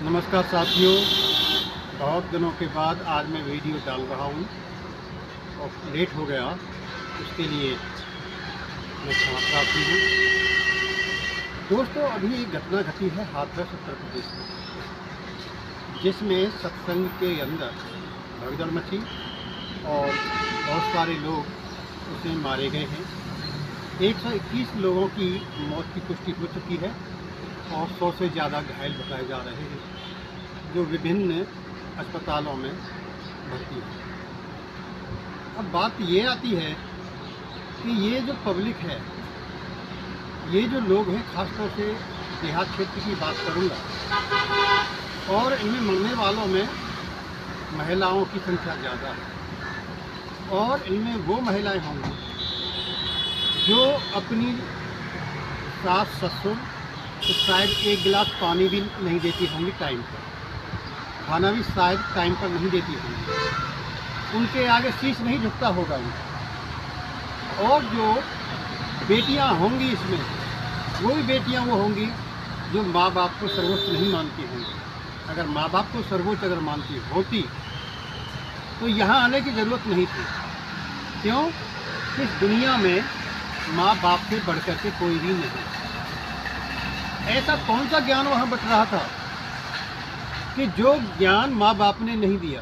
नमस्कार साथियों, बहुत दिनों के बाद आज मैं वीडियो डाल रहा हूँ और लेट हो गया, उसके लिए मैं क्षमा प्रार्थी हूँ। दोस्तों, अभी एक घटना घटी है हाथरस उत्तर प्रदेश में, जिसमें सत्संग के अंदर भगदड़ मची और बहुत सारे लोग उसमें मारे गए हैं। 121 लोगों की मौत की पुष्टि हो चुकी है और 100 से ज़्यादा घायल बताए जा रहे हैं, जो विभिन्न अस्पतालों में भर्ती है। अब बात ये आती है कि ये जो पब्लिक है, ये जो लोग हैं, ख़ासतौर से देहात क्षेत्र की बात करूँगा, और इनमें मरने वालों में महिलाओं की संख्या ज़्यादा है और इनमें वो महिलाएं होंगी जो अपनी सास ससुर तो शायद एक गिलास पानी भी नहीं देती होंगी टाइम पर, खाना भी शायद टाइम पर नहीं देती होंगी, उनके आगे शीश नहीं झुकता होगा उनका। और जो बेटियां होंगी इसमें, वो भी बेटियां वो होंगी जो माँ बाप को सर्वोच्च नहीं मानती होंगी। अगर माँ बाप को सर्वोच्च अगर मानती होती तो यहाँ आने की ज़रूरत नहीं थी। क्यों? इस दुनिया में माँ बाप से बढ़कर के कोई भी नहीं। ऐसा कौन सा ज्ञान वहाँ बट रहा था कि जो ज्ञान माँ बाप ने नहीं दिया,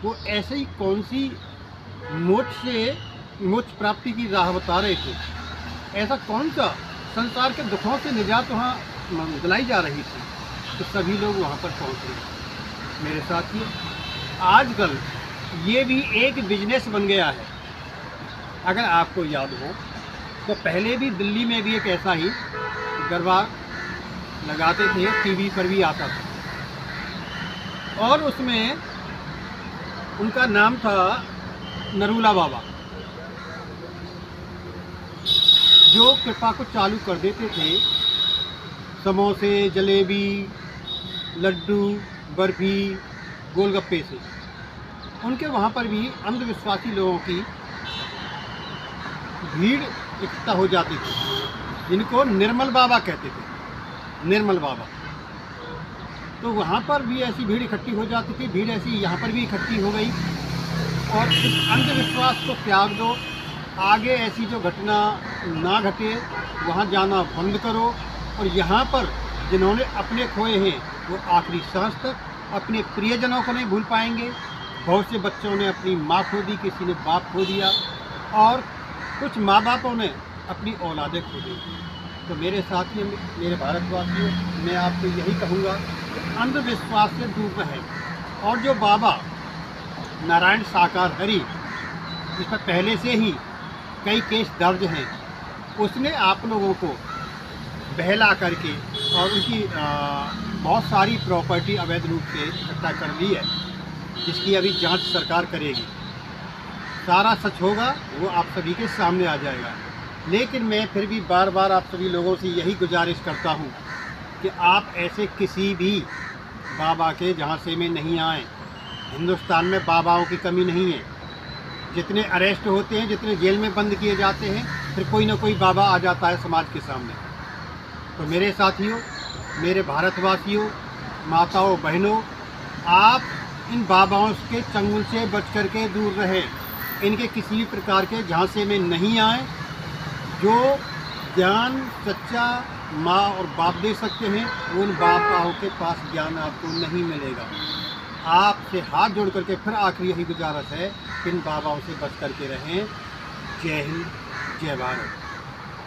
वो ऐसे ही कौन सी मोक्ष प्राप्ति की राह बता रहे थे। ऐसा कौन सा संसार के दुखों से निजात वहाँ दिलाई जा रही थी, तो सभी लोग वहाँ पर पहुँच गए। मेरे साथियों, आजकल ये भी एक बिजनेस बन गया है। अगर आपको याद हो तो पहले भी दिल्ली में भी एक ऐसा ही गरबा लगाते थे, टीवी पर भी आता था, और उसमें उनका नाम था नरूला बाबा, जो कृपा को चालू कर देते थे। समोसे, जलेबी, लड्डू, बर्फी, गोलगप्पे से उनके वहाँ पर भी अंधविश्वासी लोगों की भीड़ इकट्ठा हो जाती थी, जिनको निर्मल बाबा कहते थे। निर्मल बाबा, तो वहाँ पर भी ऐसी भीड़ इकट्ठी हो जाती थी। भीड़ ऐसी यहाँ पर भी इकट्ठी हो गई, और इस अंधविश्वास को त्याग दो। आगे ऐसी जो घटना ना घटे, वहाँ जाना बंद करो। और यहाँ पर जिन्होंने अपने खोए हैं, वो आखिरी सांस तक अपने प्रियजनों को नहीं भूल पाएंगे। बहुत से बच्चों ने अपनी माँ खो दी, किसी ने बाप खो दिया, और कुछ माँ बापों ने अपनी औलादें खो दी। तो मेरे साथियों, मेरे भारतवासियों, मैं आपको यही कहूँगा कि अंधविश्वास से दूर रहें। और जो बाबा नारायण साकार हरि, जिस पर पहले से ही कई केस दर्ज हैं, उसने आप लोगों को बहला करके और उनकी बहुत सारी प्रॉपर्टी अवैध रूप से इकट्ठा कर ली है, जिसकी अभी जांच सरकार करेगी। सारा सच होगा, वो आप सभी के सामने आ जाएगा। लेकिन मैं फिर भी बार बार आप सभी लोगों से यही गुजारिश करता हूँ कि आप ऐसे किसी भी बाबा के झांसे में नहीं आएँ। हिंदुस्तान में बाबाओं की कमी नहीं है। जितने अरेस्ट होते हैं, जितने जेल में बंद किए जाते हैं, फिर कोई ना कोई बाबा आ जाता है समाज के सामने। तो मेरे साथियों, मेरे भारतवासियों, माताओं, बहनों, आप इन बाबाओं के चंगुल से बच कर के दूर रहें। इनके किसी भी प्रकार के झांसे में नहीं आए। जो ज्ञान सच्चा माँ और बाप दे सकते हैं, वो उन बापाओं के पास ज्ञान आपको नहीं मिलेगा। आपसे हाथ जोड़ करके फिर आखिरी यही गुजारिश है कि इन बाबाओं से बच करके रहें। जय हिंद, जय भारत।